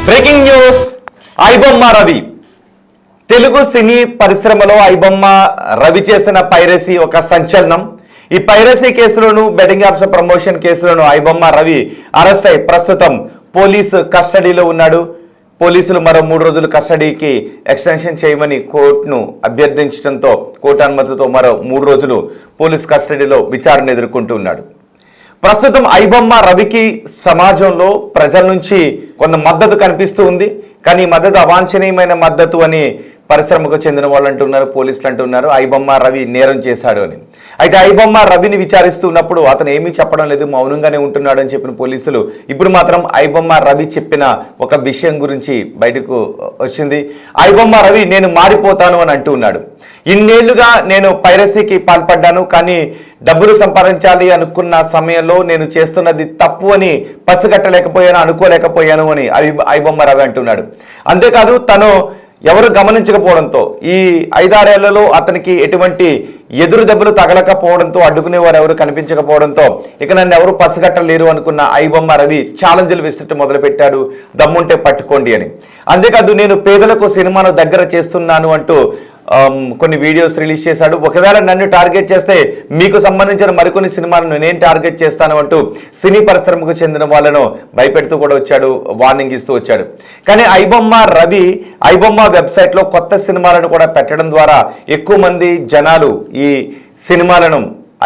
Breaking news. IBomma Ravi తెలుగు సినీ పరిశ్రమలో ఐబొమ్మ రవి చేసిన పైరసీ ఒక సంచలనం. ఈ పైరసీ కేసులోను బెట్టింగ్ యాప్స్ ప్రమోషన్ కేసులోను ఐబొమ్మ రవి అరెస్ట్ అయి ప్రస్తుతం పోలీసు కస్టడీలో ఉన్నాడు. పోలీసులు మరో 3 రోజులు కస్టడీకి ఎక్స్టెన్షన్ చేయమని కోర్టును అభ్యర్థించడంతో కోర్టు అనుమతితో మరో 3 రోజులు పోలీస్ కస్టడీలో విచారణ ఎదుర్కొంటూ ఉన్నాడు. ప్రస్తుతం ఐబొమ్మ రవికి సమాజంలో ప్రజల నుంచి కొంత మద్దతు కనిపిస్తూ ఉంది. కానీ ఈ మద్దతు అవాంఛనీయమైన మద్దతు అని పరిశ్రమకు చెందిన వాళ్ళు అంటున్నారు, పోలీసులు అంటున్నారు ఐబొమ్మ రవి నేరం చేశాడు అని. అయితే ఐబొమ్మ రవిని విచారిస్తున్నప్పుడు అతను ఏమీ చెప్పడం లేదు, మౌనంగానే ఉంటున్నాడు అని చెప్పిన పోలీసులు ఇప్పుడు మాత్రం ఐబొమ్మ రవి చెప్పిన ఒక విషయం గురించి బయటకు వచ్చింది. ఐబొమ్మ రవి నేను మారిపోతాను అని అంటూ ఉన్నాడు. ఇన్నేళ్లుగా నేను పైరసీకి పాల్పడ్డాను, కానీ డబ్బులు సంపాదించాలి అనుకున్న సమయంలో నేను చేస్తున్నది తప్పు అని పసిగట్టలేకపోయాను, అనుకోలేకపోయాను అని ఐబొమ్మ రవి అంటున్నాడు. అంతేకాదు తను ఎవరు గమనించకపోవడంతో ఈ 5-6 ఏళ్లలో అతనికి ఎటువంటి ఎదురు దెబ్బలు తగలకపోవడంతో అడ్డుకునేవారు ఎవరు కనిపించకపోవడంతో ఇక నన్ను ఎవరు పసిగట్టలేరు అనుకున్న ఐబొమ్మ రవి ఛాలెంజ్లు విస్తృతి మొదలుపెట్టాడు, దమ్ముంటే పట్టుకోండి అని. అంతేకాదు నేను పేదలకు సినిమాను దగ్గర చేస్తున్నాను అంటూ కొన్ని వీడియోస్ రిలీజ్ చేశాడు. ఒకవేళ నన్ను టార్గెట్ చేస్తే మీకు సంబంధించిన మరికొన్ని సినిమాలను నేను టార్గెట్ చేస్తాను అంటూ సినీ పరిశ్రమకు చెందిన వాళ్ళను భయపెడుతూ కూడా వచ్చాడు, వార్నింగ్ ఇస్తూ వచ్చాడు. కానీ ఐబొమ్మ రవి ఐబొమ్మ వెబ్సైట్లో కొత్త సినిమాలను కూడా పెట్టడం ద్వారా ఎక్కువ మంది జనాలు ఈ సినిమాలను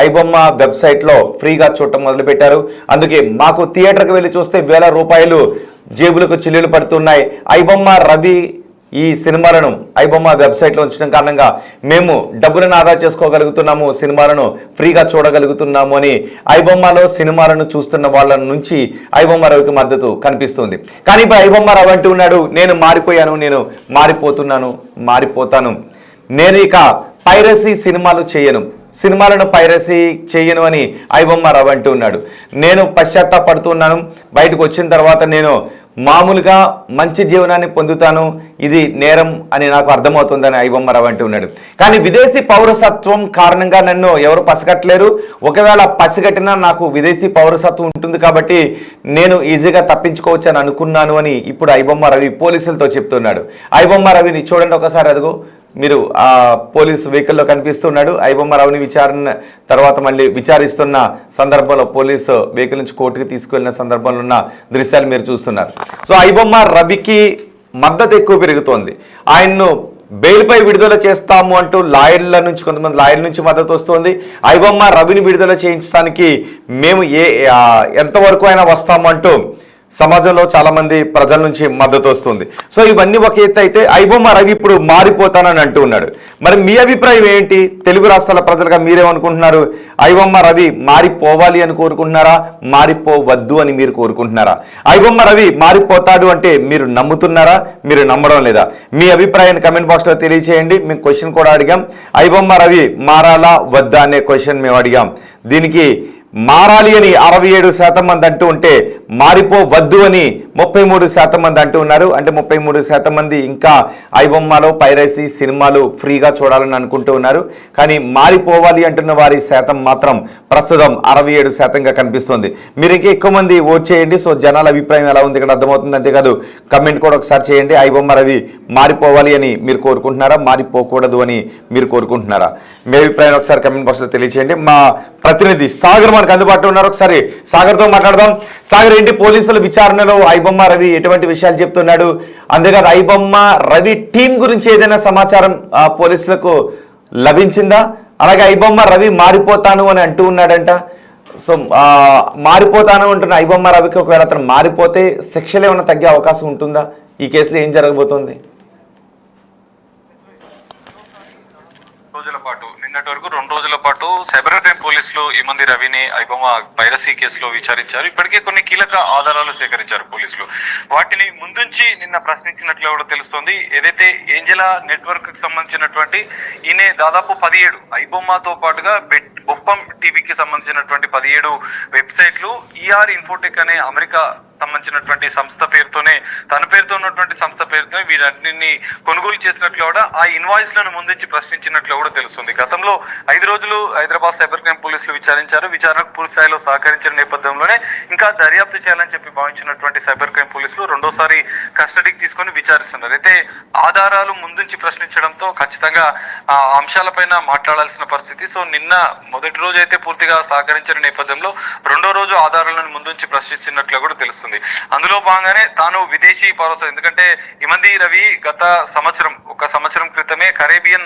ఐబొమ్మ వెబ్సైట్లో ఫ్రీగా చూడటం మొదలుపెట్టారు. అందుకే మాకు థియేటర్కి వెళ్ళి చూస్తే వేల రూపాయలు జేబులకు చిల్లులు పడుతున్నాయి. ఐబొమ్మ రవి ఈ సినిమాలను ఐబొమ్మ వెబ్సైట్లో ఉంచడం కారణంగా మేము డబ్బులను ఆదా చేసుకోగలుగుతున్నాము, సినిమాలను ఫ్రీగా చూడగలుగుతున్నాము అని ఐబొమ్మలో సినిమాలను చూస్తున్న వాళ్ళ నుంచి ఐబొమ్మ రవికి మద్దతు కనిపిస్తుంది. కానీ ఇప్పుడు ఐబొమ్మ రవి అంటూ ఉన్నాడు నేను మారిపోయాను, నేను మారిపోతాను, నేను ఇక పైరసీ సినిమాలు సినిమాలను పైరసీ చేయను అని ఐబొమ్మ రవి అంటూ ఉన్నాడు. నేను పశ్చాత్తాపడుతున్నాను, బయటకు వచ్చిన తర్వాత నేను మామూలుగా మంచి జీవనాన్ని పొందుతాను, ఇది నేరం అని నాకు అర్థమవుతుందని ఐబొమ్మ రవి అంటూ ఉన్నాడు. కానీ విదేశీ పౌరసత్వం కారణంగా నన్ను ఎవరు పసిగట్టలేరు, ఒకవేళ పసిగట్టినా నాకు విదేశీ పౌరసత్వం ఉంటుంది కాబట్టి నేను ఈజీగా తప్పించుకోవచ్చు అని అనుకున్నాను అని ఇప్పుడు ఐబొమ్మ రవి పోలీసులతో చెప్తున్నాడు. ఐబొమ్మ రవిని చూడండి ఒకసారి, అదిగో మీరు ఆ పోలీసు వెహికల్లో కనిపిస్తున్నాడు. ఐబొమ్మ రవిని విచారణ తర్వాత మళ్ళీ విచారిస్తున్న సందర్భంలో పోలీసు వెహికల్ నుంచి కోర్టుకి తీసుకెళ్లిన సందర్భంలో ఉన్న దృశ్యాలు మీరు చూస్తున్నారు. సో ఐబొమ్మ రవికి మద్దతు ఎక్కువ పెరుగుతోంది. ఆయన్ను బెయిల్పై విడుదల చేస్తాము అంటూ కొంతమంది లాయర్ల నుంచి మద్దతు వస్తుంది. ఐబొమ్మ రవిని విడుదల చేయించడానికి మేము ఎంతవరకు అయినా వస్తాము అంటూ సమాజంలో చాలా మంది ప్రజల నుంచి మద్దతు వస్తుంది. సో ఇవన్నీ ఒక ఎత్తు అయితే ఐబొమ్మ రవి ఇప్పుడు మారిపోతానని అంటూ ఉన్నాడు. మరి మీ అభిప్రాయం ఏంటి? తెలుగు రాష్ట్రాల ప్రజలుగా మీరేమనుకుంటున్నారు? ఐబొమ్మ రవి మారిపోవాలి అని కోరుకుంటున్నారా, మారిపోవద్దు అని మీరు కోరుకుంటున్నారా? ఐబొమ్మ రవి మారిపోతాడు అంటే మీరు నమ్ముతున్నారా, మీరు నమ్మడం లేదా? మీ అభిప్రాయాన్ని కమెంట్ బాక్స్లో తెలియచేయండి. మేము క్వశ్చన్ కూడా అడిగాం, ఐబొమ్మ రవి మారాలా వద్దా అనే క్వశ్చన్ మేము అడిగాం. దీనికి మారాలి అని 67% మంది అంటూ ఉంటే మారిపోవద్దు అని 33% మంది అంటూ ఉన్నారు. అంటే 33% మంది ఇంకా ఐబొమ్మలో పైరసీ సినిమాలు ఫ్రీగా చూడాలని అనుకుంటూ ఉన్నారు. కానీ మారిపోవాలి అంటున్న వారి శాతం మాత్రం ప్రస్తుతం 67%గా కనిపిస్తుంది. మీరు ఇంకా ఎక్కువ మంది ఓట్ చేయండి. సో జనాల అభిప్రాయం ఎలా ఉంది ఇక్కడ అర్థమవుతుంది. అంతేకాదు కమెంట్ కూడా ఒకసారి చేయండి. ఐబొమ్మ రవి మారిపోవాలి అని మీరు కోరుకుంటున్నారా, మారిపోకూడదు అని మీరు కోరుకుంటున్నారా? మీ అభిప్రాయం ఒకసారి కమెంట్ బాక్స్లో తెలియచేయండి. మా ప్రతినిధి సాగర్ మనకు అందుబాటులో ఉన్నారు, ఒకసారి సాగర్తో మాట్లాడదాం. సాగర్, ఏంటి పోలీసుల విచారణలో ఐబొమ్మ రవి ఎటువంటి విషయాలు చెప్తున్నాడు? అంతేకాదు ఐబొమ్మ రవి టీం గురించి ఏదైనా సమాచారం పోలీసులకు లభించిందా? అలాగే ఐబొమ్మ రవి మారిపోతాను అని అంటూ ఉన్నాడంట. సో మారిపోతాను అంటున్న ఐబొమ్మ రవికి ఒకవేళ అతను మారిపోతే శిక్షలు ఏమైనా తగ్గే అవకాశం ఉంటుందా? ఈ కేసులో ఏం జరగబోతోంది? నిన్నటి వరకు 2 రోజుల పాటు సైబర్ క్రైమ్ పోలీసులు ఈ మంది రవిని ఐబొమ్మ పైరసీ కేసులో విచారించారు. ఇప్పటికే కొన్ని కీలక ఆధారాలు సేకరించారు పోలీసులు. వాటిని ముందుంచి నిన్న ప్రశ్నించినట్లు కూడా తెలుస్తోంది. ఏదైతే ఏంజెలా నెట్వర్క్ కి సంబంధించినటువంటి ఈయన దాదాపు 17 ఐబొమ్మతో పాటుగా బొప్పం టీవీకి సంబంధించినటువంటి 17 వెబ్సైట్లు ఈఆర్ ఇన్ఫోటెక్ అనే అమెరికా సంబంధించినటువంటి సంస్థ పేరుతోనే, తన పేరుతో ఉన్నటువంటి సంస్థ పేరుతోనే వీటన్నిటిని కొనుగోలు చేసినట్లు కూడా ఆ ఇన్వాయిస్ లను ముందుంచి ప్రశ్నించినట్లు కూడా తెలుస్తుంది. గతంలో 5 రోజులు హైదరాబాద్ సైబర్ క్రైమ్ పోలీసులు విచారించారు. విచారణకు పూర్తి స్థాయిలో సహకరించిన నేపథ్యంలోనే ఇంకా దర్యాప్తు చేయాలని చెప్పి భావించినటువంటి సైబర్ క్రైమ్ పోలీసులు రెండోసారి కస్టడీకి తీసుకొని విచారిస్తున్నారు. అయితే ఆధారాలు ముందుంచి ప్రశ్నించడంతో ఖచ్చితంగా ఆ అంశాలపైన మాట్లాడాల్సిన పరిస్థితి. సో నిన్న మొదటి రోజు అయితే పూర్తిగా సహకరించిన నేపథ్యంలో రెండో రోజు ఆధారాలను ముందుంచి ప్రశ్నిస్తున్నట్లు కూడా తెలుస్తుంది. అందులో భాగంగానే తాను విదేశీ పౌరసత్వం, ఎందుకంటే ఇమంది రవి గత ఒక సంవత్సరం క్రితమే కరేబియన్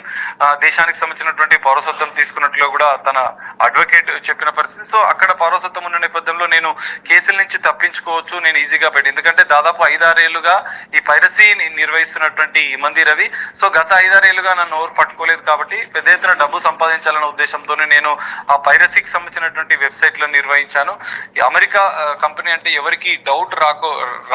దేశానికి సంబంధించినటువంటి పౌరసత్వం తీసుకున్నట్లు కూడా తన అడ్వకేట్ చెప్పిన పరిస్థితి. సో అక్కడ పౌరసత్వం ఉన్న నేపథ్యంలో నేను కేసుల నుంచి తప్పించుకోవచ్చు, నేను ఈజీగా ఎందుకంటే దాదాపు 5-6 ఏళ్లుగా ఈ పైరసీ నిర్వహిస్తున్నటువంటి ఇమంది రవి. సో గత 5-6 ఏళ్లుగా నన్ను ఎవరు పట్టుకోలేదు కాబట్టి పెద్ద ఎత్తున డబ్బు సంపాదించాలన్న ఉద్దేశంతోనే నేను ఆ పైరసీకి సంబంధించినటువంటి వెబ్సైట్లను నిర్వహించాను. ఈ అమెరికా కంపెనీ అంటే ఎవరికి డౌట్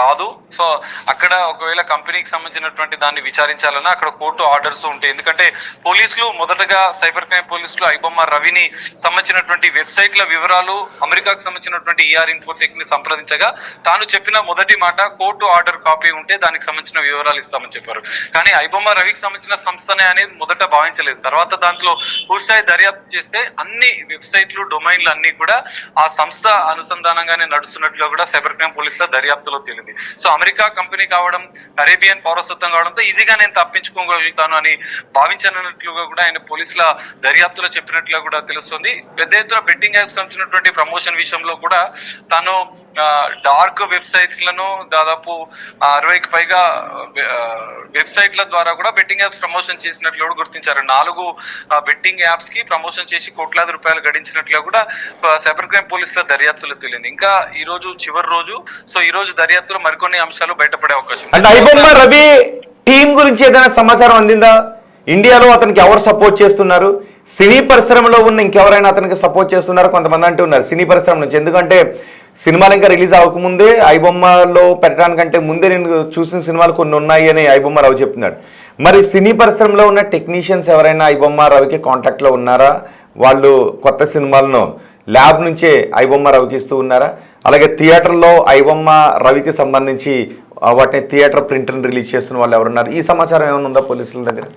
రాదు. సో అక్కడ ఒకవేళ కంపెనీకి సంబంధించినటువంటి దాన్ని విచారించాలన్నా అక్కడ కోర్టు ఆర్డర్స్ ఉంటాయి. ఎందుకంటే పోలీసులు మొదటగా సైబర్ క్రైమ్ పోలీసులు ఐబొమ్మ రవిని సంబంధించినటువంటి వెబ్సైట్ల వివరాలు అమెరికాకు సంబంధించినటువంటి ఈఆర్ ఇన్ఫోటెక్ ని సంప్రదించగా తాను చెప్పిన మొదటి మాట కోర్టు ఆర్డర్ కాపీ ఉంటే దానికి సంబంధించిన వివరాలు ఇస్తామని చెప్పారు. కానీ ఐబొమ్మ రవికి సంబంధించిన సంస్థనే అనేది మొదట భావించలేదు. తర్వాత దాంట్లో పూర్తిస్థాయి దర్యాప్తు చేస్తే అన్ని వెబ్సైట్లు, డొమైన్లు అన్ని కూడా ఆ సంస్థ అనుసంధానంగానే నడుస్తున్నట్లు కూడా సైబర్ క్రైమ్ పోలీసుల దర్యాప్తులో తేలింది. సో అమెరికా కంపెనీ కావడం, అరేబియన్ పౌరసత్వం కావడంతో ఈజీగా నేను తప్పించుకోగలుగుతాను అని భావించనట్లుగా కూడా ఆయన పోలీసుల దర్యాప్తులో చెప్పినట్లుగా కూడా తెలుస్తుంది. పెద్ద ఎత్తున బెట్టింగ్ యాప్స్ సంబంధించినటువంటి ప్రమోషన్ విషయంలో కూడా తాను డార్క్ వెబ్సైట్స్ లను దాదాపు 60కి పైగా వెబ్సైట్ల ద్వారా కూడా బెట్టింగ్ యాప్స్ ప్రమోషన్ చేసినట్లు కూడా గుర్తించారు. 4 బెట్టింగ్ యాప్స్ కి ప్రమోషన్ చేసి కోట్లాది రూపాయలు గడించినట్లుగా కూడా సైబర్ క్రైమ్ పోలీసుల దర్యాప్తులో తెలియదు. ఇంకా ఈ రోజు చివరి రోజు. సో ఈ రోజు దర్యాప్తులో మరికొన్ని అంశాలు బయటపడే అవకాశం. అంటే ఐబొమ్మ రవి టీం గురించి ఏదైనా సమాచారం అందిందా? ఇండియాలో అతనికి ఎవరు సపోర్ట్ చేస్తున్నారు? సినీ పరిశ్రమలో ఉన్న ఇంకెవరైనా అతనికి సపోర్ట్ చేస్తున్నారు? కొంతమంది అంటున్నారు సినీ పరిశ్రమ నుంచి. ఎందుకంటే సినిమాలు ఇంకా రిలీజ్ అవ్వకముందే ఐబొమ్మలో పెట్టడానికంటే ముందే నేను చూసిన సినిమాలు కొన్ని ఉన్నాయి అని ఐబొమ్మ రావు చెప్తున్నాడు. మరి సినీ పరిశ్రమలో ఉన్న టెక్నీషియన్స్ ఎవరైనా ఐబొమ్మ రవికి కాంటాక్ట్లో ఉన్నారా? వాళ్ళు కొత్త సినిమాలను ల్యాబ్ నుంచే ఐబొమ్మ రవికి ఇస్తూ ఉన్నారా? అలాగే థియేటర్లో ఐబొమ్మ రవికి సంబంధించి వాటిని థియేటర్ ప్రింట్ని రిలీజ్ చేస్తున్న వాళ్ళు ఎవరున్నారు? ఈ సమాచారం ఏమైనా ఉందా పోలీసుల దగ్గర?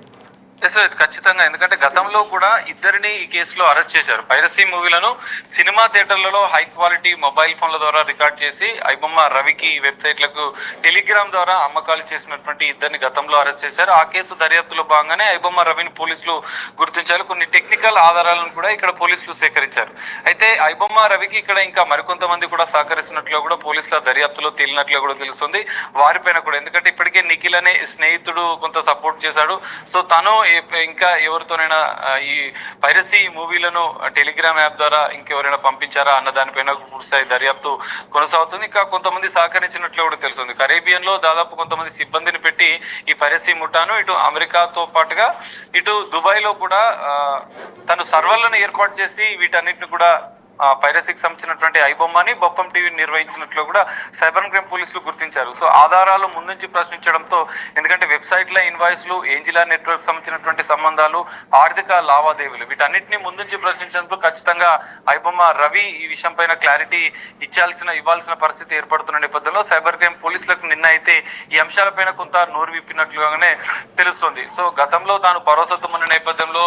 ఖచ్చితంగా. ఎందుకంటే గతంలో కూడా ఇద్దరిని ఈ కేసులో అరెస్ట్ చేశారు. పైరసీ మూవీలను సినిమా థియేటర్లలో హై క్వాలిటీ మొబైల్ ఫోన్ల ద్వారా రికార్డ్ చేసి ఐబొమ్మ రవికి వెబ్సైట్లకు టెలిగ్రామ్ ద్వారా అమ్మకాలు చేసినటువంటి ఇద్దరిని గతంలో అరెస్ట్ చేశారు. ఆ కేసు దర్యాప్తులో భాగంగానే ఐబొమ్మ రవిని పోలీసులు గుర్తించారు. కొన్ని టెక్నికల్ ఆధారాలను కూడా ఇక్కడ పోలీసులు సేకరించారు. అయితే ఐబొమ్మ రవికి ఇక్కడ ఇంకా మరికొంతమంది కూడా సహకరిస్తున్నట్లు కూడా పోలీసుల దర్యాప్తులో తేలినట్లు కూడా తెలుస్తుంది. వారిపైన కూడా, ఎందుకంటే ఇప్పటికే నిఖిల్ అనే స్నేహితుడు కొంత సపోర్ట్ చేశాడు. సో తను ఇంకా ఎవరితోనైనా ఈ పైరసీ మూవీలను టెలిగ్రామ్ యాప్ ద్వారా ఇంకెవరైనా పంపించారా అన్న దానిపైన పూర్తిస్థాయి దర్యాప్తు కొనసాగుతుంది. ఇంకా కొంతమంది సహకరించినట్లు కూడా తెలుస్తుంది. కరేబియన్ లో దాదాపు కొంతమంది సిబ్బందిని పెట్టి ఈ పైరసీ ముఠాను ఇటు అమెరికాతో పాటుగా ఇటు దుబాయ్ లో కూడా తను సర్వర్లను ఏర్పాటు చేసి వీటన్నిటిని కూడా పైరసీకి సంబంధించినటువంటి ఐబొమ్మని బొప్పం టీవీ నిర్వహించినట్లు కూడా సైబర్ క్రైమ్ పోలీసులు గుర్తించారు. సో ఆధారాలు ముందుంచి ప్రశ్నించడంతో, ఎందుకంటే వెబ్సైట్ల ఇన్వాయిస్లు, ఏంజిలా నెట్వర్క్ సంబంధించినటువంటి సంబంధాలు, ఆర్థిక లావాదేవీలు వీటన్నిటిని ముందుంచి ప్రశ్నించడంతో ఖచ్చితంగా ఐబొమ్మ రవి ఈ విషయం పైన క్లారిటీ ఇవ్వాల్సిన పరిస్థితి ఏర్పడుతున్న నేపథ్యంలో సైబర్ క్రైమ్ పోలీసులకు నిన్న అయితే ఈ అంశాలపైన కొంత నోరు విప్పినట్లుగానే తెలుస్తుంది. సో గతంలో తాను పౌరసత్వం ఉన్న నేపథ్యంలో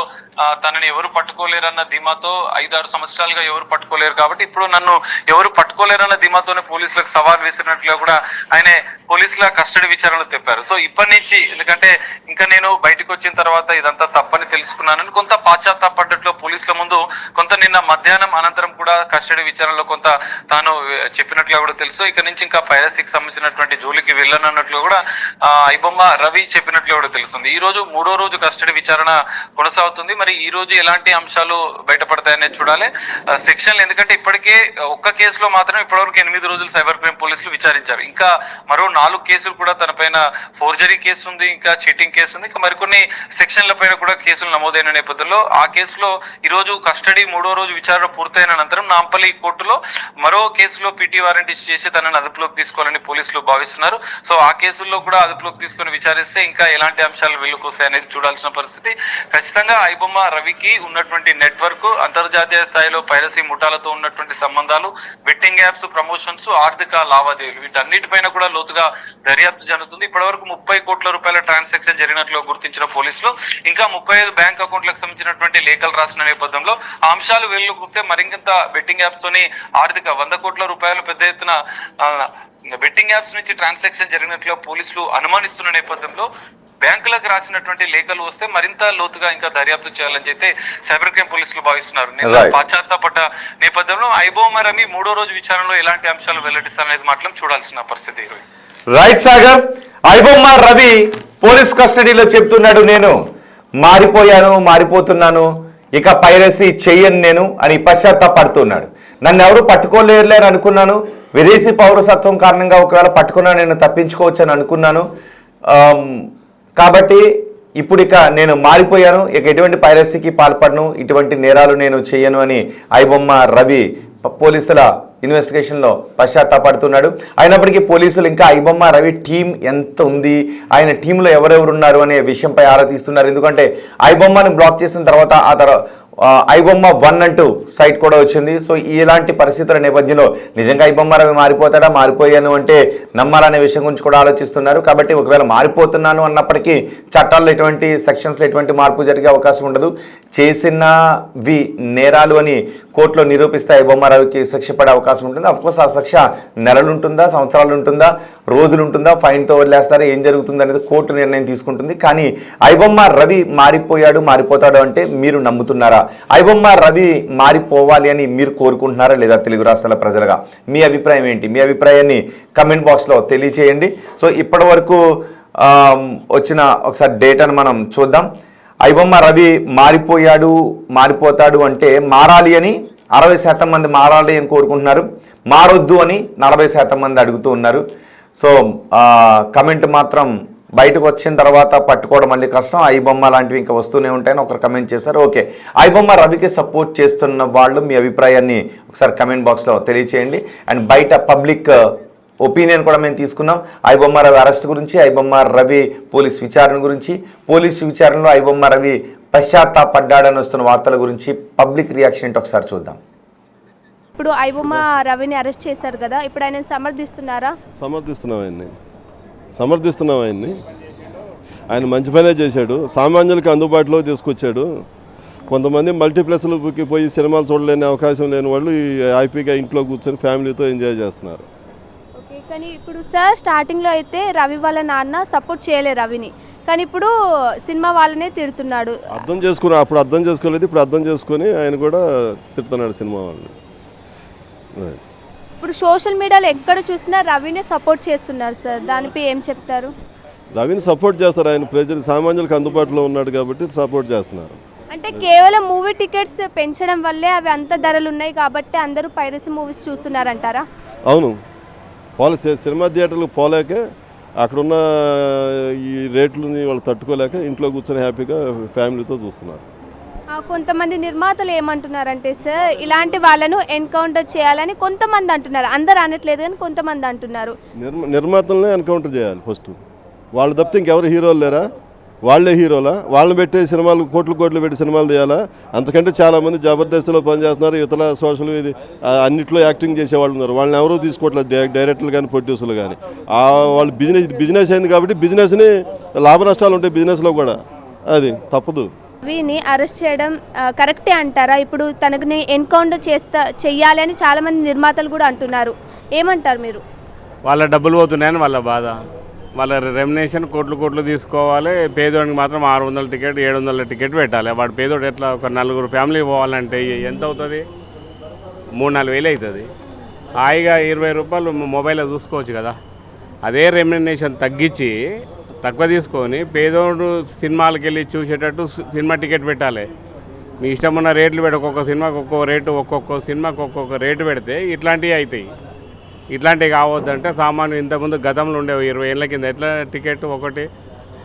తనని ఎవరు పట్టుకోలేరన్న ధీమాతో 5-6 సంవత్సరాలుగా ఎవరు పట్టుకోలేరు కాబట్టి ఇప్పుడు నన్ను ఎవరు పట్టుకోలేరన్న ధీమాతోనే పోలీసులకు సవాల్ వేసినట్లుగా కూడా ఆయన పోలీసుల కస్టడీ విచారణలో చెప్పారు. సో ఇప్పటి నుంచి, ఎందుకంటే ఇంకా నేను బయటకు వచ్చిన తర్వాత ఇదంతా తప్పని తెలుసుకున్నానని కొంత పాశ్చాత్తాపడ్డట్లు పోలీసుల ముందు కొంత నిన్న మధ్యాహ్నం అనంతరం కూడా కస్టడీ విచారణలో కొంత తాను చెప్పినట్లుగా కూడా తెలుసు. ఇక నుంచి ఇంకా పైరసీకి సంబంధించినటువంటి జోలికి వెళ్ళనన్నట్లు కూడా ఐబొమ్మ రవి చెప్పినట్లు కూడా తెలుస్తుంది. ఈ రోజు 3వ రోజు కస్టడీ విచారణ కొనసాగుతుంది. మరి ఈ రోజు ఎలాంటి అంశాలు బయటపడతాయనే చూడాలి. సెక్షన్లు, ఎందుకంటే ఇప్పటికే ఒక్క కేసులో మాత్రం ఇప్పటివరకు 8 రోజులు సైబర్ క్రైమ్ పోలీసులు విచారించారు. ఇంకా మరో 4 కేసులు కూడా తన పైన ఫోర్జరీ కేసు ఉంది, ఇంకా చీటింగ్ కేసు ఉంది, ఇంకా మరికొన్ని సెక్షన్ల పైన కూడా కేసులు నమోదైన నేపథ్యంలో ఆ కేసులో ఈ రోజు కస్టడీ 3వ రోజు విచారణ పూర్తయిన అనంతరం నాంపల్లి కోర్టులో మరో కేసులో పీటీ వారెంట్ ఇష్యూ చేసి తనని అదుపులోకి తీసుకోవాలని పోలీసులు భావిస్తున్నారు. సో ఆ కేసుల్లో కూడా అదుపులోకి తీసుకొని విచారిస్తే ఇంకా ఎలాంటి అంశాలు వెలుకొస్తాయి అనేది చూడాల్సిన పరిస్థితి. ఖచ్చితంగా ఐబొమ్మ రవికి ఉన్నటువంటి నెట్వర్క్ అంతర్జాతీయ స్థాయిలో పైరసీ ముఠాలతో ఉన్నటువంటి సంబంధాలు, బెట్టింగ్ యాప్స్, ప్రమోషన్స్, ఆర్థిక లావాదేవీలు వీటన్నిటిపైన కూడా లోతుగా దర్యాప్తు జరుగుతుంది. ఇప్పటివరకు 30 కోట్ల రూపాయల ట్రాన్సాక్షన్ జరిగినట్లు గుర్తించిన పోలీసులు ఇంకా 35 బ్యాంక్ అకౌంట్లకు సంబంధించినటువంటి లేఖలు రాసిన నేపథ్యంలో ఆ అంశాలు వెలుగులోకి వస్తే మరింత బెట్టింగ్ యాప్స్ తోని ఆర్థిక 100 కోట్ల రూపాయలు పెద్ద ఎత్తున బెట్టింగ్ యాప్స్ నుంచి ట్రాన్సాక్షన్ జరిగినట్లు పోలీసులు అనుమానిస్తున్న నేపథ్యంలో బ్యాంకులకు రాసినటువంటి లేఖలు వస్తే మరింత లోతుగా ఇంకా దర్యాప్తు చేయాలని చెప్పి సైబర్ క్రైమ్ పోలీసులు భావిస్తున్నారు. పాశ్చాత్తాపడ్డ నేపథ్యంలో ఐబొమ్మ రవి 3వ రోజు విచారణలో ఎలాంటి అంశాలు వెల్లడిస్తారనేది మాత్రం చూడాల్సిన పరిస్థితి. రైట్ సాగర్, ఐబొమ్మ రవి పోలీస్ కస్టడీలో చెప్తున్నాడు, నేను మారిపోతున్నాను, ఇక పైరసీ చెయ్యను నేను అని పశ్చాత్తాపడుతున్నాడు. నన్ను ఎవరు పట్టుకోలేరులేరు అనుకున్నాను, విదేశీ పౌరసత్వం కారణంగా ఒకవేళ పట్టుకున్నా నేను తప్పించుకోవచ్చు అని అనుకున్నాను. కాబట్టి ఇప్పుడు ఇక నేను మారిపోయాను, ఇక ఎటువంటి పైరసీకి పాల్పడను, ఇటువంటి నేరాలు నేను చెయ్యను అని ఐబొమ్మ రవి పోలీసుల ఇన్వెస్టిగేషన్లో పశ్చాత్తాపడుతున్నాడు. అయినప్పటికీ పోలీసులు ఇంకా ఐబొమ్మ రవి టీం ఎంత ఉంది, ఆయన టీంలో ఎవరెవరు ఉన్నారు అనే విషయంపై ఆరా తీస్తున్నారు. ఎందుకంటే ఐబొమ్మను బ్లాక్ చేసిన తర్వాత ఆ తర్వాత ఐబొమ్మ 1 అంటూ సైట్ కూడా వచ్చింది. సో ఇలాంటి పరిస్థితుల నేపథ్యంలో నిజంగా ఐబొమ్మ రవి మారిపోయాను అంటే నమ్మాలనే విషయం గురించి కూడా ఆలోచిస్తున్నారు. కాబట్టి ఒకవేళ మారిపోతున్నాను అన్నప్పటికీ చట్టాల్లో ఎటువంటి సెక్షన్స్లో ఎటువంటి మార్పు జరిగే అవకాశం ఉండదు. చేసినవి నేరాలు అని కోర్టులో నిరూపిస్తే ఐబొమ్మ రవికి శిక్ష పడే అవకాశం ఉంటుంది. అఫ్కోర్స్ ఆ శిక్ష నెలలు ఉంటుందా, సంవత్సరాలు ఉంటుందా, రోజులు ఉంటుందా, ఫైన్తో వదిలేస్తారా, ఏం జరుగుతుంది అనేది కోర్టు నిర్ణయం తీసుకుంటుంది. కానీ ఐబొమ్మ రవి మారిపోతాడు అంటే మీరు నమ్ముతున్నారా? ఐబొమ్మ రవి మారిపోవాలి అని మీరు కోరుకుంటున్నారా లేదా? తెలుగు రాష్ట్రాల ప్రజలుగా మీ అభిప్రాయం ఏంటి? మీ అభిప్రాయాన్ని కమెంట్ బాక్స్లో తెలియచేయండి. సో ఇప్పటి వరకు వచ్చిన ఒకసారి డేటాను మనం చూద్దాం. ఐబొమ్మ రవి మారిపోతాడు అంటే మారాలి అని 60% మంది మారాలి అని కోరుకుంటున్నారు, మారొద్దు అని 40% మంది అడుగుతూ ఉన్నారు. సో కమెంట్ మాత్రం బయటకు వచ్చిన తర్వాత పట్టుకోవడం మళ్ళీ కష్టం, ఐబొమ్మ లాంటివి ఇంకా వస్తూనే ఉంటాయని ఒకరు కమెంట్ చేశారు. ఓకే, ఐబొమ్మ రవికి సపోర్ట్ చేస్తున్న వాళ్ళు మీ అభిప్రాయాన్ని ఒకసారి కమెంట్ బాక్స్లో తెలియచేయండి. అండ్ బయట పబ్లిక్ ఒపీనియన్ కూడా మేము తీసుకున్నాం. ఐబొమ్మ రవి అరెస్ట్ గురించి, ఐబొమ్మ రవి పోలీస్ విచారణ గురించి, పోలీసు విచారణలో ఐబొమ్మ రవి పశ్చాత్తాపడ్డాడని వస్తున్న వార్తల గురించి పబ్లిక్ రియాక్షన్ ఏంటో ఒకసారి చూద్దాం. ఇప్పుడు ఐబొమ్మ రవిని అరెస్ట్ చేశారు కదా, ఇప్పుడు ఆయన సమర్థిస్తున్నారా? సమర్థిస్తున్నాం ఆయన్ని. ఆయన మంచి పనే చేశాడు, సామాన్యులకి అందుబాటులో తీసుకొచ్చాడు. కొంతమంది మల్టీప్లెక్స్లకి పోయి సినిమాలు చూడలేని అవకాశం లేని వాళ్ళు ఈ హ్యాపీగా ఇంట్లో కూర్చొని ఫ్యామిలీతో ఎంజాయ్ చేస్తున్నారు. ఓకే, కానీ ఇప్పుడు సార్ స్టార్టింగ్లో అయితే రవి వాళ్ళ నాన్న సపోర్ట్ చేయలేదు రవిని, కానీ ఇప్పుడు సినిమా వాళ్ళనే తిడుతున్నాడు. అప్పుడు అర్థం చేసుకోలేదు, ఇప్పుడు అర్థం చేసుకొని ఆయన కూడా తిడుతున్నాడు సినిమా వాళ్ళని. ఇప్పుడు సోషల్ మీడియాలో ఎక్కడ చూసినా రవినే సపోర్ట్ చేస్తున్నారు సార్, దానిపై ఏం చెప్తారు? రవిని సపోర్ట్ చేస్తారు, ఆయన ప్రజలు సామాన్యులకు అందుబాటులో ఉన్నాడు కాబట్టి సపోర్ట్ చేస్తున్నారు. అంటే కేవలం మూవీ టికెట్స్ పెంచడం వల్లే అవి అంత ధరలు ఉన్నాయి కాబట్టి అందరూ పైరసీ మూవీస్ చూస్తున్నారంటారా? అవును, సినిమా థియేటర్లకు పోలేక అక్కడున్న ఈ రేట్లని వాళ్ళు తట్టుకోలేక ఇంట్లో కూర్చొని హ్యాపీగా ఫ్యామిలీతో చూస్తున్నారు. కొంతమంది నిర్మాతలు ఏమంటున్నారంటే సార్, ఇలాంటి వాళ్ళను ఎన్కౌంటర్ చేయాలని కొంతమంది అంటున్నారు, అందరు అనట్లేదు కానీ కొంతమంది అంటున్నారు. నిర్మాతలనే ఎన్కౌంటర్ చేయాలి ఫస్ట్. వాళ్ళు తప్పితే ఇంకెవరు హీరోలు లేరా? వాళ్ళే హీరోలా? వాళ్ళని పెట్టి సినిమాలు కోట్లు పెట్టి సినిమాలు తీయాలా? అంతకంటే చాలామంది జబర్దస్త్లో పనిచేస్తున్నారు, ఇతర సోషల్ ఇది అన్నిట్లో యాక్టింగ్ చేసేవాళ్ళు ఉన్నారు. వాళ్ళని ఎవరూ తీసుకోవట్లేదు, డైరెక్టర్లు కానీ ప్రొడ్యూసర్లు కానీ. వాళ్ళు బిజినెస్ అయింది కాబట్టి బిజినెస్ని లాభ నష్టాలు ఉంటాయి బిజినెస్లో కూడా, అది తప్పదు. రవిని అరెస్ట్ చేయడం కరెక్టే అంటారా? ఇప్పుడు తనని ఎన్కౌంటర్ చెయ్యాలి అని చాలామంది నిర్మాతలు కూడా అంటున్నారు, ఏమంటారు మీరు? వాళ్ళ డబ్బులు పోతున్నాయని వాళ్ళ బాధ, వాళ్ళ రెమ్యునేషన్ కోట్లు తీసుకోవాలి. పేదోడికి మాత్రం 600 టికెట్ 700 టికెట్ పెట్టాలి. వాడు పేదోడు ఎట్లా ఒక 4 ఫ్యామిలీ పోవాలంటే ఎంత అవుతుంది? 3-4 వేలు అవుతుంది. హాయిగా 20 రూపాయలు మొబైల్లో చూసుకోవచ్చు కదా. అదే రెమ్యునేషన్ తగ్గించి తక్కువ తీసుకొని పేదోడు సినిమాలకు వెళ్ళి చూసేటట్టు సినిమా టికెట్ పెట్టాలి. మీ ఇష్టం ఉన్న రేట్లు పెట్టి ఒక్కొక్క సినిమాకి ఒక్కొక్క రేటు, ఒక్కొక్క సినిమాకి ఒక్కొక్క రేటు పెడితే ఇట్లాంటివి అవుతాయి. ఇట్లాంటివి కావద్దంటే సామాన్లు ఇంతకుముందు గతంలో ఉండేవి 20 ఏళ్ళ కింద ఎట్లా టికెట్ ఒకటి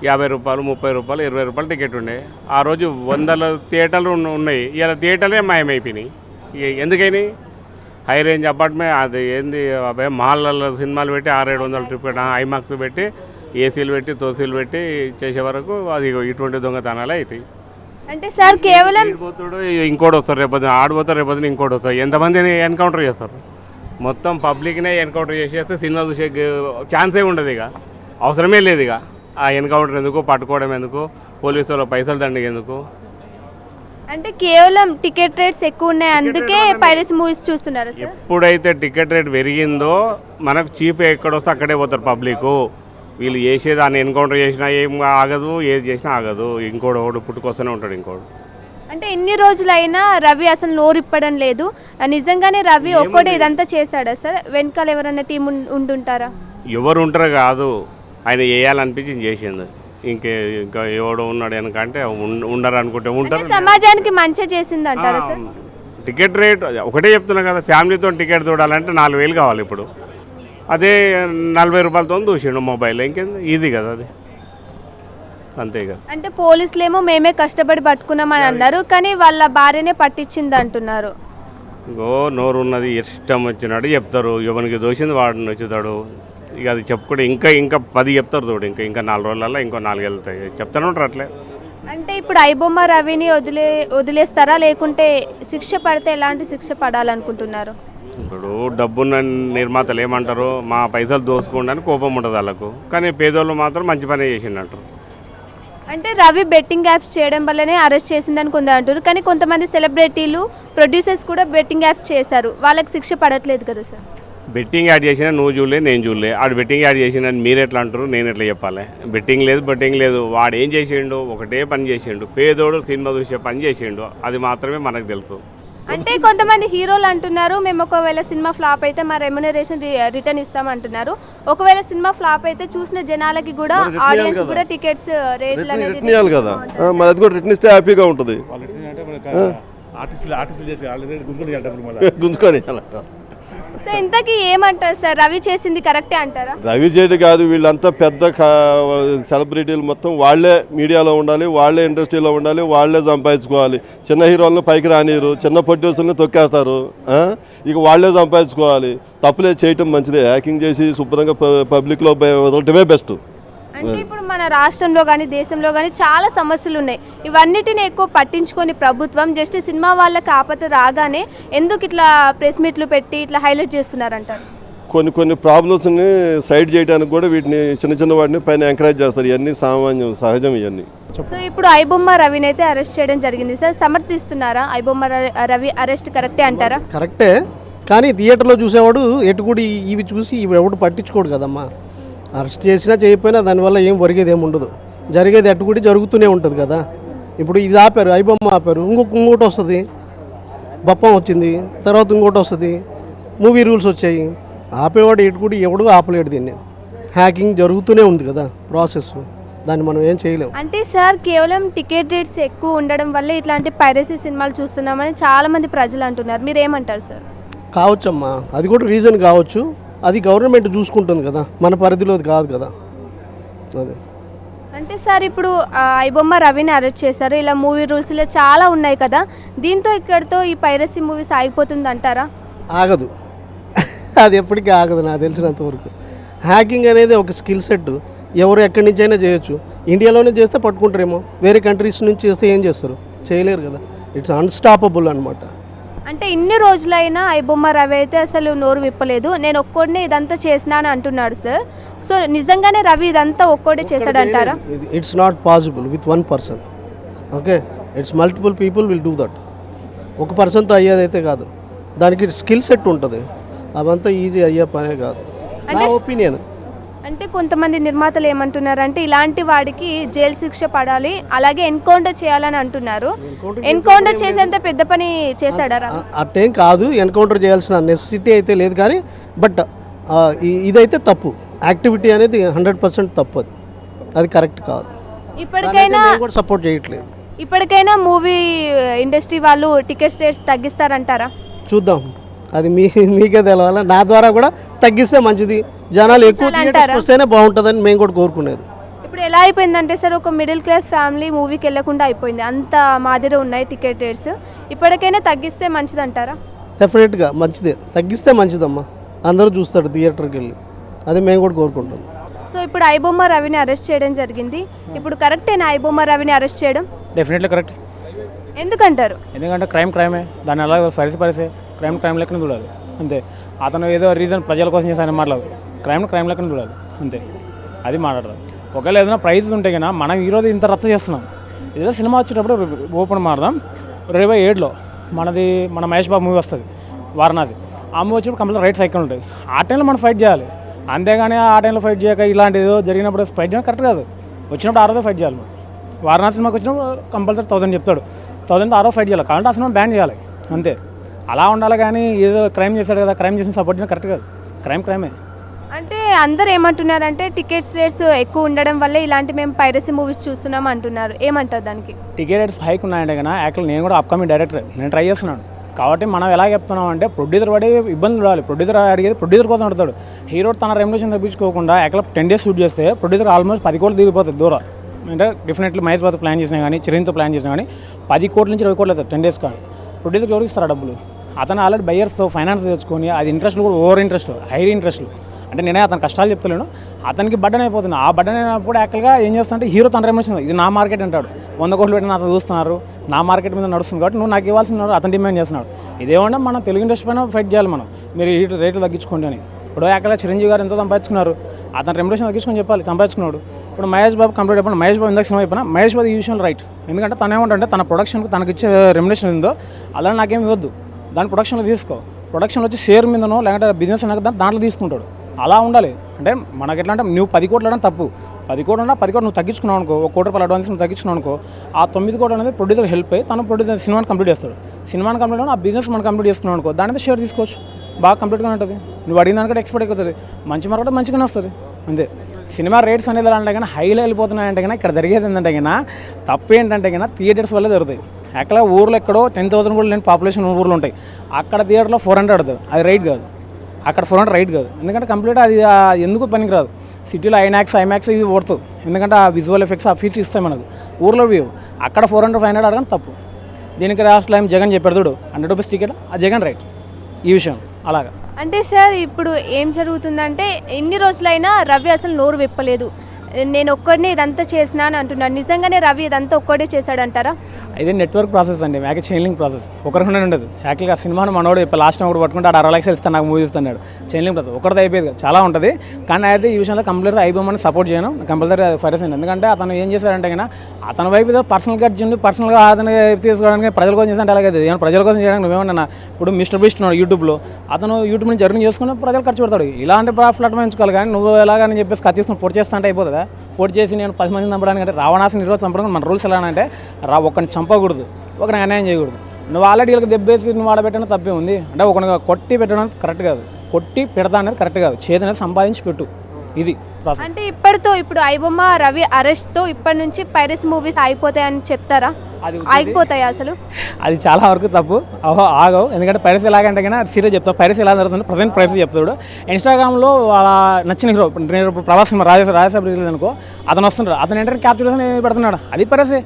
50 రూపాయలు, 30 రూపాయలు, 20 రూపాయలు టికెట్ ఉండే. ఆ రోజు 100 థియేటర్లు ఉన్నాయి, ఇలా థియేటర్లే మాయమైపోయినాయి. ఎందుకని హై రేంజ్ అపార్ట్మెంట్ అది ఏంది మాల్లో సినిమాలు పెట్టి 600-700 టికెట్, ఐమాక్స్ పెట్టి ఏసీలు పెట్టి తోసీలు పెట్టి చేసే వరకు అది ఇటువంటి దొంగతనాలే అవుతాయి. అంటే సార్ కేవలం పోతాడు ఇంకోటి వస్తారు, రేపొద్దున ఆడిపోతారు, రేపొద్దున ఇంకోటి వస్తారు. ఎంతమందిని ఎన్కౌంటర్ చేస్తారు? మొత్తం పబ్లిక్నే ఎన్కౌంటర్ చేసేస్తే సినిమా చూసే ఛాన్సే ఉండదు. ఇక అవసరమే లేదు. ఇక ఆ ఎన్కౌంటర్ ఎందుకు, పట్టుకోవడం ఎందుకు, పోలీసు వాళ్ళ పైసలు దండగ ఎందుకు? అంటే కేవలం టికెట్ రేట్స్ ఎక్కువ ఉన్నాయి, అందుకే పైరసీ మూవీస్ చూస్తున్నారు సార్. ఎప్పుడైతే టికెట్ రేట్ పెరిగిందో మనకు చీఫ్ ఎక్కడొస్తే అక్కడే పోతారు పబ్లిక్. వీళ్ళు చేసేది దాన్ని ఎన్కౌంటర్ చేసినా ఏం ఆగదు, ఏది చేసినా ఆగదు. ఇంకోటి పుట్టుకొస్తూనే ఉంటాడు ఇంకోటి. అంటే ఎన్ని రోజులైనా రవి అసలు నోరిప్పడం లేదు. నిజంగానే రవి ఒక్కడే ఇదంతా చేశాడా సార్? వెనకాల ఎవరైనా టీం ఉండుంటారా? ఎవరు ఉంటారు కాదు, ఆయన వేయాలనిపించి చేసింది. ఇంకా ఎవడో ఉన్నాడు వెనకంటే ఉండరు అనుకుంటే ఉంటారు. సమాజానికి మంచి చేసింది అంటారా సార్? టికెట్ రేట్ ఒకటే చెప్తున్నా కదా, ఫ్యామిలీతో టికెట్ చూడాలంటే 4,000 కావాలి ఇప్పుడు. అదే 40 రూపాయలతో చూసిండు మొబైల్, ఇంకేంది ఈజీ కదా అది, అంతే కదా. అంటే పోలీసులేమో మేమే కష్టపడి పట్టుకున్నామని అన్నారు, కానీ వాళ్ళ భార్యనే పట్టించింది అంటున్నారు. ఇంకో నోరు ఉన్నది, ఇష్టం వచ్చినట్టు చెప్తారు. ఎవరికి దోషింది వాడిని వచ్చుతాడు. ఇక అది చెప్పుకుంటే ఇంకా 10 చెప్తారు చూడు. ఇంకా 4 రోజులలో ఇంకో 4 వెళ్తాయి, చెప్తానే ఉంటారు అట్లే. అంటే ఇప్పుడు ఐబొమ్మ రవిని వదిలేస్తారా, లేకుంటే శిక్ష పడితే ఎలాంటి శిక్ష పడాలనుకుంటున్నారు? ఇప్పుడు డబ్బున్న నిర్మాతలు ఏమంటారు, మా పైసలు దోసుకోండి అని కోపం ఉంటుంది వాళ్ళకు. కానీ పేదోళ్ళు మాత్రం మంచి పని చేసిందంటారు. అంటే రవి బెట్టింగ్ యాప్స్ చేయడం వల్లనే అరెస్ట్ చేసిందని కొందరు అంటారు, కానీ కొంతమంది సెలబ్రిటీలు ప్రొడ్యూసర్స్ కూడా బెట్టింగ్ యాప్స్ చేశారు, వాళ్ళకి శిక్ష పడట్లేదు కదా సార్? బెట్టింగ్ యాడ్ చేసినా నువ్వు చూడలే, నేను చూడలే. ఆడు బెట్టింగ్ యాడ్ చేసిన మీరు ఎట్లా అంటారు, నేను ఎట్లా చెప్పాలి? బెట్టింగ్ లేదు. వాడు ఏం చేసిండు, ఒకటే పని చేసిండు. పేదోడు సినిమా చూసే పని చేసిండు, అది మాత్రమే మనకు తెలుసు. అంటే కొంతమంది హీరోలు అంటున్నారు, మేము ఒకవేళ సినిమా ఫ్లాప్ అయితే మా రెమ్యునరేషన్ రిటర్న్ ఇస్తామంటున్నారు. ఒకవేళ సినిమా ఫ్లాప్ అయితే చూసిన జనాలకి కూడా, ఆడియన్స్ కూడా టికెట్స్ రేట్లు రిటర్న్ ఇవ్వాలి కదా, మరి అది కూడా రిటర్న్ ఇస్తే హ్యాపీగా ఉంటుంది. గుంజుకొని సో ఇంతకీ ఏమంటారు సార్, రవి చేసింది కరెక్టే అంటారా? రవి చేయడం కాదు, వీళ్ళంతా పెద్ద సెలబ్రిటీలు మొత్తం వాళ్ళే మీడియాలో ఉండాలి, వాళ్ళే ఇండస్ట్రీలో ఉండాలి, వాళ్ళే సంపాదించుకోవాలి. చిన్న హీరోలను పైకి రానియరు, చిన్న ప్రొడ్యూసర్ని తొక్కేస్తారు. ఇక వాళ్ళే సంపాదించుకోవాలి. తప్పులే చేయటం మంచిదే, హ్యాకింగ్ చేసి శుభ్రంగా పబ్లిక్లో వదలటమే బెస్ట్. అంటే ఇప్పుడు మన రాష్ట్రంలో కానీ దేశంలో కానీ చాలా సమస్యలు ఉన్నాయి. ఇవన్నిటిని ఎక్కువ పట్టించుకొని ప్రభుత్వం జస్ట్ సినిమా వాళ్ళకి ఆపద రాగానే ఎందుకు ఇట్లా ప్రెస్ మీట్లు పెట్టి ఇట్లా హైలైట్ చేస్తున్నారంటారు? కొన్ని ప్రాబ్లమ్స్ని సైడ్ చేయడానికి కూడా వీటిని చిన్న వాటిని పైన ఎంకరేజ్ చేస్తారు. ఇవన్నీ సామాన్యం, సహజం ఇవన్నీ. సో ఇప్పుడు ఐబొమ్మ రవిని అయితే అరెస్ట్ చేయడం జరిగింది సార్, సమర్థిస్తున్నారా? ఐబొమ్మ రవి అరెస్ట్ కరెక్టే అంటారా? కరెక్టే, కానీ థియేటర్లో చూసేవాడు ఎటుకుడి ఇవి చూసి ఇవి ఎవడు పట్టించుకోడు కదమ్మా. అరెస్ట్ చేసినా చేయకపోయినా దానివల్ల ఏం ఒరిగేది ఏమి ఉండదు. జరిగేది ఎటుకుడి జరుగుతూనే ఉంటుంది కదా. ఇప్పుడు ఇది ఆపారు, ఐబొమ్మ ఆపారు, ఇంకోటి వస్తుంది, బప్పం వచ్చింది, తర్వాత ఇంకోటి వస్తుంది, మూవీ రూల్స్ వచ్చాయి. ఆపేవాడు ఎటుకుడి ఎవడు ఆపలేడు. దీన్ని హ్యాకింగ్ జరుగుతూనే ఉంది కదా ప్రాసెస్, దాన్ని మనం ఏం చేయలేము. అంటే సార్ కేవలం టికెట్ రేట్స్ ఎక్కువ ఉండడం వల్ల ఇట్లాంటి పైరసీ సినిమాలు చూస్తున్నామని చాలామంది ప్రజలు అంటున్నారు, మీరు ఏమంటారు సార్? కావచ్చమ్మా, అది కూడా రీజన్ కావచ్చు. అది గవర్నమెంట్ చూసుకుంటుంది కదా, మన పరిధిలో కాదు కదా అదే. అంటే సార్ ఇప్పుడు ఐబొమ్మ రవిని అరెస్ట్ చేశారు, ఇలా మూవీ రూల్స్లో చాలా ఉన్నాయి కదా, దీంతో ఇక్కడితో ఈ పైరసీ మూవీస్ ఆగిపోతుంది అంటారా? ఆగదు, అది ఎప్పటికీ ఆగదు నాకు తెలిసినంత వరకు. హ్యాకింగ్ అనేది ఒక స్కిల్ సెట్, ఎవరు ఎక్కడి నుంచి అయినా చేయొచ్చు. ఇండియాలోనే చేస్తే పట్టుకుంటారేమో, వేరే కంట్రీస్ నుంచి చేస్తే ఏం చేస్తారు? చేయలేరు కదా. ఇట్స్ అన్స్టాపబుల్ అనమాట. అంటే ఇన్ని రోజులైనా ఐబొమ్మ రవి అయితే అసలు నోరు విప్పలేదు, నేను ఒక్కడినే ఇదంతా చేసినాను అంటున్నాడు సార్. సో నిజంగానే రవి ఇదంతా ఒక్కడే చేశాడంటారా? It's not possible with one person. Okay, it's multiple people will do that. ఒక పర్సన్తో అయ్యేదైతే కాదు, దానికి స్కిల్ సెట్ ఉంటుంది. అవంతా ఈజీ అయ్యే పనే కాదు, నా ఒపీనియన్. అంటే కొంతమంది నిర్మాతలు ఏమంటున్నారంటే ఇలాంటి వాడికి జైలు శిక్ష పడాలి, అలాగే ఎన్కౌంటర్ చేయాలని అంటున్నారు. ఎన్కౌంటర్ చేసేంత పెద్ద పని చేశాడా? అట్టేం కాదు, ఎన్కౌంటర్ చేయాల్సిన నెసెసిటీ అయితే లేదు, కానీ బట్ ఇదైతే తప్పు. యాక్టివిటీ అనేది 100% తప్పు, అది కరెక్ట్ కాదు. ఇప్పటికైనా కూడా సపోర్ట్ చేయట్లేదు. ఇప్పటికైనా మూవీ ఇండస్ట్రీ వాళ్ళు టికెట్ రేట్స్ తగ్గిస్తారంటారా? చూద్దాం, అది మీకే తెలవాలి. నా ద్వారా కూడా తగ్గిస్తే మంచిది, జనాలు ఎక్కువ థియేటర్స్కి వస్తేనే బాగుంటుందని మేము కూడా కోరుకునేది. ఇప్పుడు ఎలా అయిపోయిందంటే సార్, ఒక మిడిల్ క్లాస్ ఫ్యామిలీ మూవీకి వెళ్ళకుండా అయిపోయింది, అంత మాదిరి ఉన్నాయి టికెట్ రేట్స్. ఇప్పటికైనా తగ్గిస్తే మంచిది అంటారా? డెఫినెట్గా మంచిదే, తగ్గిస్తే మంచిదమ్మా, అందరూ చూస్తారు థియేటర్కి వెళ్ళి, అది మేము కూడా కోరుకుంటాం. సో ఇప్పుడు ఐబొమ్మ రవిని అరెస్ట్ చేయడం జరిగింది, ఇప్పుడు కరెక్టేనా ఐబొమ్మ రవిని అరెస్ట్ చేయడం? Definitely correct. ఎందుకంటారు? ఎందుకంటే క్రైమే దాన్ని అలా పరిసే క్రైమ్ లెక్కన చూడాలి అంతే. అతను ఏదో రీజన్ ప్రజల కోసం చేశానని మాట్లాడదు, క్రైమ్ లెక్కన చూడాలి అంతే, అది మాట్లాడదు. ఒకవేళ ఏదైనా ప్రైజెస్ ఉంటే కన్నా మనం ఈరోజు ఇంత రచ్చ చేస్తున్నాం, ఏదో సినిమా వచ్చేటప్పుడు ఓపెన్ మారదాం 2027లో మన మహేష్ బాబు మూవీ వస్తుంది వారణాసి, ఆ మూవీ వచ్చినప్పుడు కంపల్సరీ రైట్ సైకిల్ ఉంటుంది, ఆ టైంలో మనం ఫైట్ చేయాలి. అంతేగాని ఆ టైంలో ఫైట్ చేయక ఇలాంటిది జరిగినప్పుడు ఫైట్ చేయడం కరెక్ట్ కాదు. వచ్చినప్పుడు ఆ రోజు ఫైట్ చేయాలి. వారణాసి సినిమాకి వచ్చినప్పుడు కంపల్సరీ 1000 చెప్తాడు, 1000 ఆ రోజు ఫైట్ చేయాలి, కాబట్టి ఆ సినిమా బ్యాన్ చేయాలి అంతే. అలా ఉండాలి. కానీ ఏదో క్రైమ్ చేశాడు కదా, క్రైమ్ చేసిన సపోర్ట్ చేయడం కరెక్ట్ కాదు. క్రైమే. అంటే అందరు ఏమంటున్నారంటే టికెట్స్ రేట్స్ ఎక్కువ ఉండడం వల్లే ఇలాంటి మేము పైరసీ మూవీస్ చూస్తున్నాం అంటున్నారు, ఏమంటారు దానికి? టికెట్ రేట్స్ హైక్ ఉన్నాయంటే కన్నా యాక్చువల్ నేను కూడా అప్కమింగ్ డైరెక్టర్, నేను ట్రై చేస్తున్నాను. కాబట్టి మనం ఎలా చెప్తున్నాం అంటే ప్రొడ్యూసర్ పడి ఇబ్బంది పడాలి. ప్రొడ్యూసర్ అడిగేది ప్రొడ్యూసర్ కోసం అడుగుతాడు. హీరో తన రెమ్యునరేషన్ తప్పించుకోకుండా యాక్చువల్ 10 days షూట్ చేస్తే ప్రొడ్యూసర్ ఆల్మోస్ట్ 10 కోట్లు తిరిగిపోతుంది దూరం. అంటే డెఫినెట్లీ మహేష్ బాబు ప్లాన్ చేసినా కానీ చిరంజితో ప్లాన్ చేసినా కానీ 10 కోట్ల నుంచి 20 కోట్లు అవుతుంది 10 days కాదు. ప్రొడ్యూసర్కి ఎవరికి ఇస్తారా డబ్బులు? అతను ఆల్రెడీ బయ్యర్స్తో ఫైనాన్స్ తెచ్చుకొని అది ఇంట్రెస్ట్లు కూడా ఓవర్ ఇంట్రెస్ట్, హై ఇంట్రెస్ట్లు. అంటే నేనే అతను కష్టాలు చెప్తలేను, అతనికి బడ్డన్ అయిపోతుంది. ఆ బడ్డన్ అయినప్పుడు యాక్చువల్గా ఏం చేస్తుంటే హీరో తన రెమ్యునరేషన్ ఇది నా మార్కెట్ అంటాడు, 100 కోట్లు పెట్టిన అతను చూస్తున్నారు, నా మార్కెట్ మీద నడుస్తుంది కాబట్టి నువ్వు నాకు ఇవ్వాల్సిన అతను డిమాండ్ చేస్తున్నాడు. ఇదేమన్నా మనం తెలుగు ఇండస్ట్రీ పైన ఫైట్ చేయాలి మనం, మీరు ఈ రేట్లు తగ్గించుకోండి అని. ఇప్పుడు యాక్చువల్గా చిరంజీవి గారు ఎంతో సంపాదించుకున్నారు, అతను రెమ్యునరేషన్ తగ్గించుకొని చెప్పాలి, సంపాదించుకున్నాడు. ఇప్పుడు మహేష్ బాబు కంప్లీట్ అయిపోయినా, మహేష్ బాబు ఇందాక సినిమా అయిపోయినా మహేష్ బాబు ఈ విషయంలో రైట్. ఎందుకంటే తను ఏమంటే తన ప్రొడక్షన్కి తనకి ఇచ్చే రెమ్యునరేషన్ ఉందో అలా నాకేం ఇవ్వద్దు, దాని ప్రొడక్షన్లో తీసుకో, ప్రొడక్షన్లో వచ్చి షేర్ మీదనో లేదంటే బిజినెస్ అయినా దాంట్లో తీసుకుంటాడు. అలా ఉండాలి. అంటే మనకి ఎట్లా అంటే నువ్వు 10 కోట్లు అంటే తప్పు, 10 కోట్లు ఉన్నా 10 కోట్లు నువ్వు తగ్గించుకున్నావు అనుకో, 1 కోటి రూపాయలు అడ్వాన్స్ నువ్వు తగ్గించుకున్నావు అనుకో, ఆ 9 కోట్లు అనేది ప్రొడ్యూసర్ హెల్ప్ అయ్యి తను ప్రొడ్యూసర్ సినిమాని కంప్లీట్ చేస్తాడు. సినిమాని కంప్లీట్ అయినా ఆ బిజినెస్ మనం కంప్లీట్ చేసుకున్నావు అనుకో, దాని మీద షేర్ తీసుకోవచ్చు, బాగా కంప్లీట్గా ఉంటుంది. నువ్వు అడిగిన దానికంటే ఎక్స్పెక్ట్ అవుతుంది, మంచి మార్కెట్ మంచిగానే వస్తుంది అంతే. సినిమా రేట్స్ అనేది ఎలా అంటే కానీ హైలో వెళ్ళిపోతున్నాయంటే కానీ ఇక్కడ జరిగేది ఏంటంటే కానీ తప్పు ఏంటంటే కానీ థియేటర్స్ వల్లే జరుగుతాయి. అక్కడ ఊర్లో ఎక్కడో 10,000 కూడా లేని పాపులేషన్ ఊర్లో ఉంటాయి, అక్కడ థియేటర్లో 400 అవుతుంది, అది రైట్ కాదు. అక్కడ 400 రైట్ కాదు, ఎందుకంటే కంప్లీట్ అది ఎందుకు పనికిరాదు. సిటీలో ఐమాక్స్ ఇవి ఓడుతావు, ఎందుకంటే ఆ విజువల్ ఎఫెక్ట్స్ ఆ ఫీచర్స్ ఇస్తాయి మనకు, ఊర్లో వ్యూ. అక్కడ 400, 500 అడగడం తప్పు. దీనికి లాస్ట్ టైం జగన్ చెప్పాడు చూడు, 100 రూపీస్ టికెట్, ఆ జగన్ రైట్ ఈ విషయం అలాగా. అంటే సార్ ఇప్పుడు ఏం జరుగుతుందంటే ఎన్ని రోజులైనా రవి అసలు నోరు విప్పలేదు, నేను ఒక్కడిని ఇదంతా చేసినా అని అంటున్నాను. నిజంగానే రవి ఇదంతా ఒక్కడే చేశాడంటారా? ఇది నెట్వర్క్ ప్రాసెస్ అండి, మ్యాక్ చైన్లింగ్ ప్రాసెస్, ఒకరికొండ ఉండదు. యాక్చువల్గా సినిమాను మనోడు ఇప్పుడు లాస్ట్ టైం ఒకటి పట్టుకుంటే 60 లక్షలు ఇస్తాను నాకు మూవీ ఇస్తున్నాడు, చైన్లింగ్ ప్రాసెస్ ఒకటిది అయిపోయేది చాలా ఉంటుంది. కానీ అయితే ఈ విషయంలో కంప్లీట్గా ఐబొమ్మని సపోర్ట్ చేయను, కంపల్సరీ ఫైరస్ అయింది. ఎందుకంటే అతను ఏం చేశాడంటే కన్నా అతని వైపు ఏదో పర్సనల్ ఖర్చు ఉండి పర్సనల్గా అతను తీసుకోవడానికి ప్రజల కోసం చేస్తే అలాగే ఏమైనా ప్రజల కోసం చేయడానికి నువ్వేమన్నా. ఇప్పుడు మిస్టర్ బీస్ట్ ఉన్నాడు యూట్యూబ్లో, అతను యూట్యూబ్ నుంచి జర్నీ చేసుకుని ప్రజలు ఖర్చు పెడతాడు, ఇలాంటి ప్లాట్ఫామ్ ఎంచుకోవాలి. కానీ నువ్వు ఎలాగని చెప్పేసి కత్తి తీసుకుని పొడి చేస్తా అంటే అయిపోతుందా? పొడి చేసి నేను 10 మందిని చంపడానికి అంటే రావణాసుని ఈరోజు చంపడానికి మన రూల్స్ ఎలా అంటే ఒకరిని చంపకూడదు, ఒకరిని అన్యాయం చేయకూడదు. నువ్వు ఆల్రెడీ వీళ్ళకి దెబ్బేసి నువ్వు ఆడబెట్టడం తప్పే ఉంది. అంటే ఒకరిని కొట్టి పెట్టడం కరెక్ట్ కాదు, కొట్టి పెడతా అనేది కరెక్ట్ కాదు, చేతి అనేది సంపాదించి పెట్టు, ఇది ప్రాసెస్. అంటే ఇప్పుడు ఐబొమ్మ రవి అరెస్ట్తో ఇప్పటి నుంచి పైరసీ మూవీస్ అయిపోతాయని చెప్తారా? అయిపోతాయి అసలు? అది చాలా వరకు తప్పు, ఆగవు. ఎందుకంటే పైరసీ ఎలాగంటే కానీ సీరియస్ చెప్తాను, పైరసీ ఎలా జరుగుతుంది ప్రజెంట్ పైరసీ చెప్తాడు. ఇన్స్టాగ్రామ్లో వాళ్ళ నచ్చిన హీరో, నేను ఇప్పుడు ప్రభాస్ సినిమా రాజేసాబ్ రిలీజ్ అనుకో, అతను వస్తున్నాడు, అతను ఏంటంటే క్యాప్చర్ చేసి పెడుతున్నాడు, అది పైరసీ.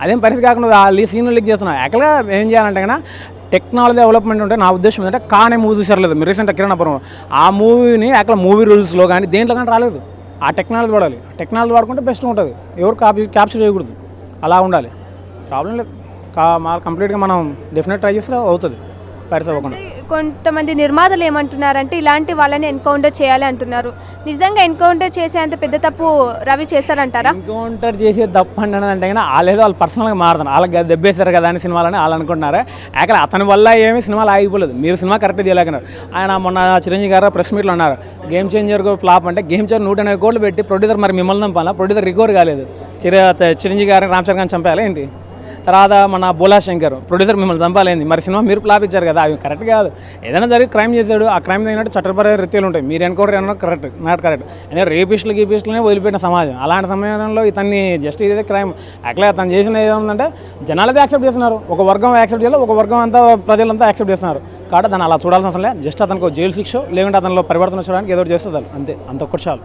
అదేం పరిస్థితి కాకుండా సీన్లు లీక్ చేస్తున్నాడు. యాక్చువల్గా ఏం చేయాలంటే కన్నా టెక్నాలజీ డెవలప్మెంట్ ఉంటే నా ఉద్దేశం ఏంటంటే కానే మూవీ చూసారు మీరు రీసెంట్ కిరణాపురం ఆ మూవీని యాక్చువల్ మూవీ రూల్స్లో కానీ దేంట్లో కానీ రాలేదు. ఆ టెక్నాలజీ వాడాలి, టెక్నాలజీ వాడుకుంటే బెస్ట్ ఉంటుంది, ఎవరు క్యాప్చర్ చేయకూడదు, అలా ఉండాలి. ప్రాబ్లం లేదు, కంప్లీట్గా మనం డెఫినెట్ ట్రై చేస్తే అవుతుంది పైరసీ అవ్వకుండా. కొంతమంది నిర్మాతలు ఏమంటున్నారంటే ఇలాంటి వాళ్ళని ఎన్కౌంటర్ చేయాలి అంటున్నారు. నిజంగా ఎన్కౌంటర్ చేసేంత పెద్ద తప్పు రవి చేస్తారంటారా? ఎన్కౌంటర్ చేసే తప్పు అంటే కానీ వాళ్ళు పర్సనల్గా మారుతారు, వాళ్ళకి దెబ్బేశారు కదా అని సినిమాలని వాళ్ళు అనుకుంటున్నారు. యాక్చువల్ అతని వల్ల ఏమీ సినిమాలు ఆగిపోలేదు, మీరు సినిమా కరెక్ట్ చేయలేకున్నారు. ఆయన మొన్న చిరంజీవి గారు ప్రెస్ మీట్లో ఉన్నారు, గేమ్ చేంజర్ ఫ్లాప్ అంటే గేమ్ చేంజర్ 180 కోట్లు పెట్టి ప్రొడ్యూసర్ మరి మిమ్మల్ని దంపాలా, ప్రొడ్యూసర్ రికవర్ కాలేదు, చిరంజీవి గారిని రామ్ చరణ్ గారిని చంపేయాలి ఏంటి? తర్వాత మన బోలా శంకర్ ప్రొడ్యూసర్ మిమ్మల్ని చంపాలేంది, మరి సినిమా మీరు ఫ్లాప్ ఇచ్చారు కదా, అవి కరెక్ట్ కాదు. ఏదైనా జరిగి క్రైమ్ చేశాడు, ఆ క్రైమ్ తగినట్టు చట్టపర రీత్యాలు ఉంటాయి, మీరు ఎన్కౌంటర్ అన్న కరెక్ట్ నాట్ కరెక్ట్. అంటే రేపిస్టులనే వదిలిపెట్టిన సమాజం, అలాంటి సమయంలో ఇతన్ని జస్ట్ ఇదే క్రైమ్. యాక్చువల్గా తను చేసిన ఏముందంటే జనాలదే యాక్సెప్ట్ చేస్తున్నారు, ఒక వర్గం యాక్సెప్ట్ చేయాలి, ఒక వర్గం అంతా ప్రజలంతా యాక్సెప్ట్ చేస్తున్నారు. కాబట్టి దాన్ని అలా చూడాల్సిన అవసరం లేదు, జస్ట్ అతనికి జైలు శిక్ష లేకుంటే అతనిలో పరివర్తన చూడడానికి ఏదో చేస్తుంది అంతే, అంత ఒక్కటి చాలు.